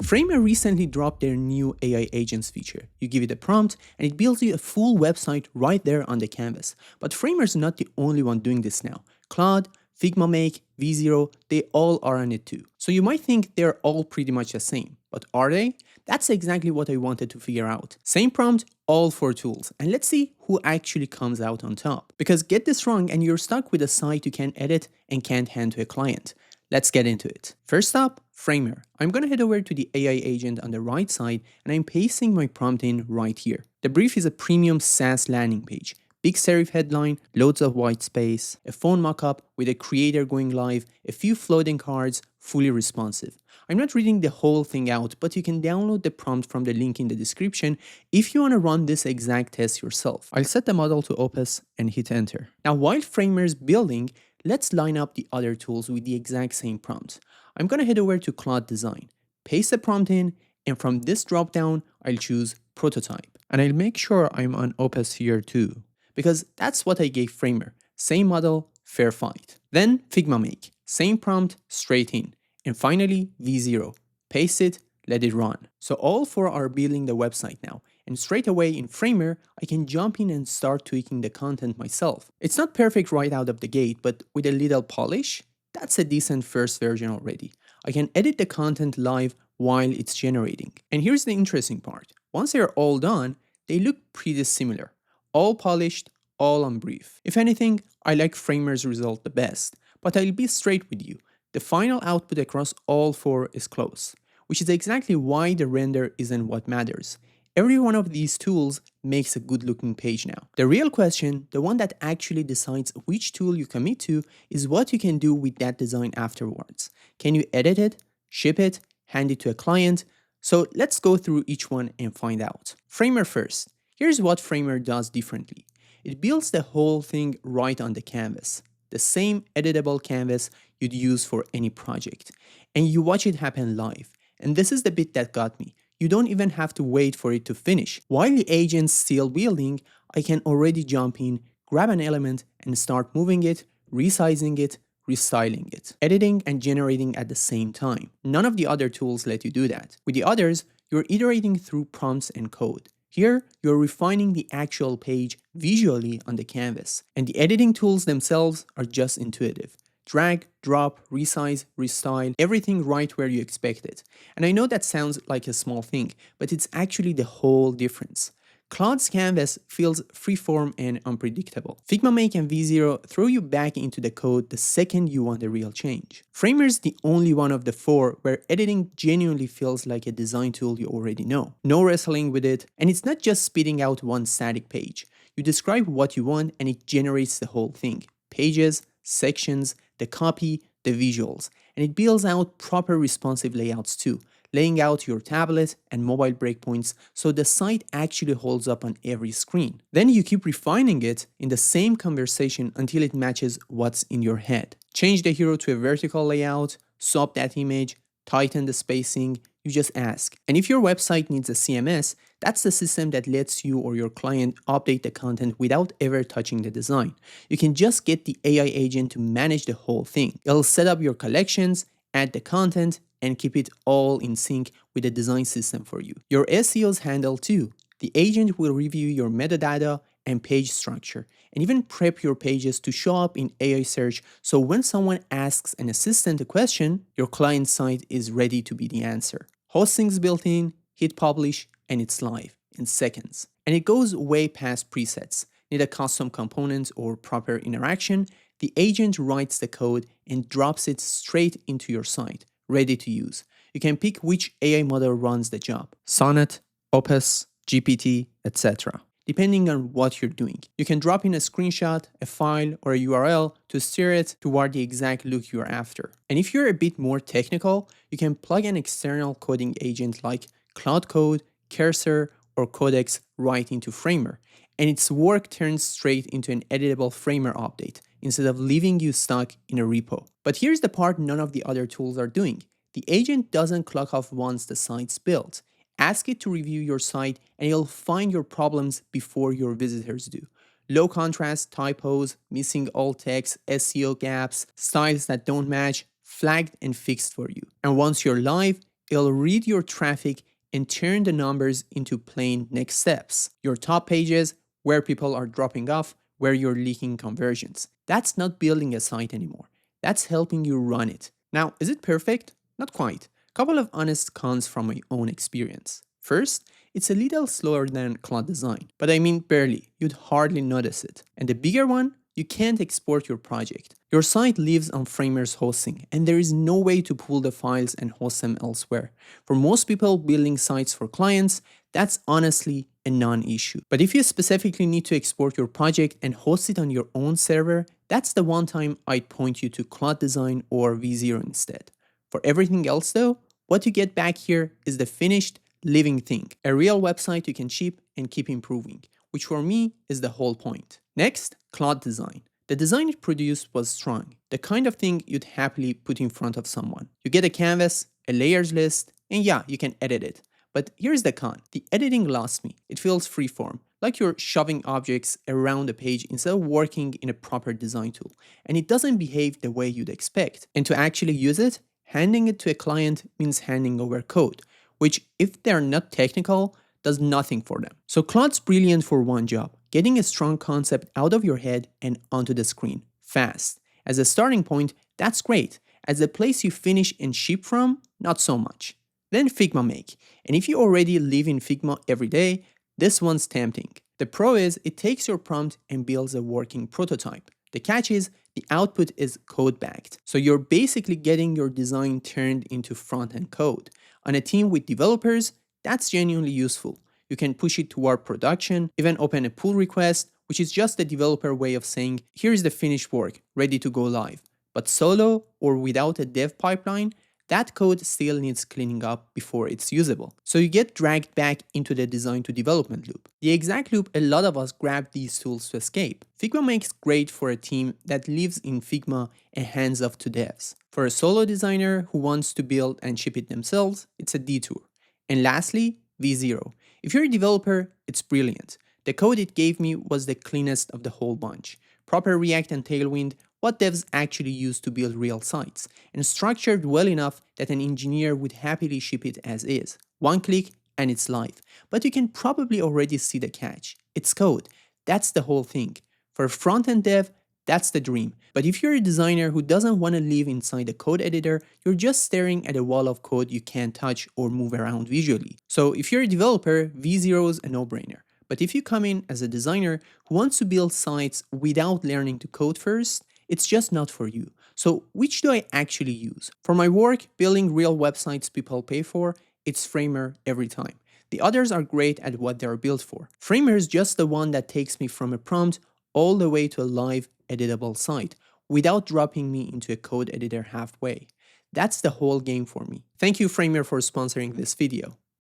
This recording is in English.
Framer recently dropped their new AI agents feature. You give it a prompt and it builds you a full website right there on the canvas. But Framer's not the only one doing this now. Claude, Figma Make, V0, they all are on it too. So you might think they're all pretty much the same, but are they? That's exactly what I wanted to figure out. Same prompt, all four tools, and let's see who actually comes out on top. Because get this wrong and you're stuck with a site you can't edit and can't hand to a client. Let's get into it. First up, Framer. I'm gonna head over to the AI agent on the right side and I'm pasting my prompt in right here. The brief is a premium SaaS landing page. Big serif headline, loads of white space, a phone mockup with a creator going live, a few floating cards, fully responsive. I'm not reading the whole thing out, but you can download the prompt from the link in the description if you want to run this exact test yourself. I'll set the model to Opus and hit enter. Now while Framer's building, let's line up the other tools with the exact same prompt. I'm going to head over to Claude Design, paste the prompt in, and from this dropdown, I'll choose Prototype. And I'll make sure I'm on Opus here too, because that's what I gave Framer. Same model, fair fight. Then Figma Make, same prompt, straight in. And finally, V0, paste it, let it run. So all four are building the website now. And straight away in Framer, I can jump in and start tweaking the content myself. It's not perfect right out of the gate, but with a little polish, that's a decent first version already. I can edit the content live while it's generating. And here's the interesting part. Once they're all done, they look pretty similar. All polished, all on brief. If anything, I like Framer's result the best, but I'll be straight with you. The final output across all four is close, which is exactly why the render isn't what matters. Every one of these tools makes a good looking page now. The real question, the one that actually decides which tool you commit to, is what you can do with that design afterwards. Can you edit it, ship it, hand it to a client? So let's go through each one and find out. Framer first. Here's what Framer does differently. It builds the whole thing right on the canvas. The same editable canvas you'd use for any project. And you watch it happen live. And this is the bit that got me. You don't even have to wait for it to finish. While the agent's still building, I can already jump in, grab an element, and start moving it, resizing it, restyling it, editing and generating at the same time. None of the other tools let you do that. With the others, you're iterating through prompts and code. Here, you're refining the actual page visually on the canvas, and the editing tools themselves are just intuitive. Drag, drop, resize, restyle, everything right where you expect it. And I know that sounds like a small thing, but it's actually the whole difference. Claude's canvas feels freeform and unpredictable. Figma Make and V0 throw you back into the code the second you want a real change. Framer's the only one of the four where editing genuinely feels like a design tool you already know. No wrestling with it, and it's not just spitting out one static page. You describe what you want and it generates the whole thing. Pages, sections, the copy, the visuals, and it builds out proper responsive layouts too, laying out your tablet and mobile breakpoints so the site actually holds up on every screen. Then you keep refining it in the same conversation until it matches what's in your head. Change the hero to a vertical layout, swap that image, tighten the spacing, you just ask. And if your website needs a CMS, that's the system that lets you or your client update the content without ever touching the design. You can just get the AI agent to manage the whole thing. It'll set up your collections, add the content, and keep it all in sync with the design system for you. Your SEO's handled too. The agent will review your metadata and page structure, and even prep your pages to show up in AI search, so when someone asks an assistant a question, your client site is ready to be the answer. Hosting's built in, hit publish, and it's live in seconds. And it goes way past presets. Need a custom component or proper interaction? The agent writes the code and drops it straight into your site, ready to use. You can pick which AI model runs the job. Sonnet, Opus, GPT, etc. Depending on what you're doing. You can drop in a screenshot, a file, or a URL to steer it toward the exact look you're after. And if you're a bit more technical, you can plug an external coding agent like Cloud Code, Cursor, or Codex right into Framer, and its work turns straight into an editable Framer update instead of leaving you stuck in a repo. But here's the part none of the other tools are doing. The agent doesn't clock off once the site's built. Ask it to review your site and it'll find your problems before your visitors do. Low contrast, typos, missing alt text, SEO gaps, styles that don't match, flagged and fixed for you. And once you're live, it'll read your traffic and turn the numbers into plain next steps. Your top pages, where people are dropping off, where you're leaking conversions. That's not building a site anymore. That's helping you run it. Now, is it perfect? Not quite. Couple of honest cons from my own experience. First, it's a little slower than Cloud Design, but I mean barely. You'd hardly notice it. And the bigger one, you can't export your project. Your site lives on Framer's hosting, and there is no way to pull the files and host them elsewhere. For most people building sites for clients, that's honestly a non-issue. But if you specifically need to export your project and host it on your own server, that's the one time I'd point you to Cloud Design or V0 instead. For everything else though, what you get back here is the finished, living thing. A real website you can ship and keep improving, which for me is the whole point. Next, Cloud Design. The design it produced was strong, the kind of thing you'd happily put in front of someone. You get a canvas, a layers list, and yeah, you can edit it. But here's the con. The editing lost me. It feels freeform, like you're shoving objects around the page instead of working in a proper design tool. And it doesn't behave the way you'd expect. And to actually use it, handing it to a client means handing over code, which, if they're not technical, does nothing for them. So Claude's brilliant for one job, getting a strong concept out of your head and onto the screen, fast. As a starting point, that's great. As a place you finish and ship from, not so much. Then Figma Make. And if you already live in Figma every day, this one's tempting. The pro is it takes your prompt and builds a working prototype. The catch is the output is code-backed. So you're basically getting your design turned into front-end code. On a team with developers, that's genuinely useful. You can push it toward production, even open a pull request, which is just the developer way of saying, here's the finished work, ready to go live. But solo or without a dev pipeline, that code still needs cleaning up before it's usable. So you get dragged back into the design to development loop. The exact loop a lot of us grab these tools to escape. Figma makes great for a team that lives in Figma and hands off to devs. For a solo designer who wants to build and ship it themselves, it's a detour. And lastly, V0. If you're a developer, it's brilliant. The code it gave me was the cleanest of the whole bunch. Proper React and Tailwind, what devs actually use to build real sites, and structured well enough that an engineer would happily ship it as is. One click and it's live. But you can probably already see the catch. It's code. That's the whole thing. For a front-end dev, that's the dream. But if you're a designer who doesn't want to live inside a code editor, you're just staring at a wall of code you can't touch or move around visually. So if you're a developer, V0 is a no-brainer. But if you come in as a designer who wants to build sites without learning to code first, it's just not for you. So which do I actually use? For my work, building real websites people pay for, it's Framer every time. The others are great at what they're built for. Framer is just the one that takes me from a prompt all the way to a live editable site without dropping me into a code editor halfway. That's the whole game for me. Thank you Framer for sponsoring this video.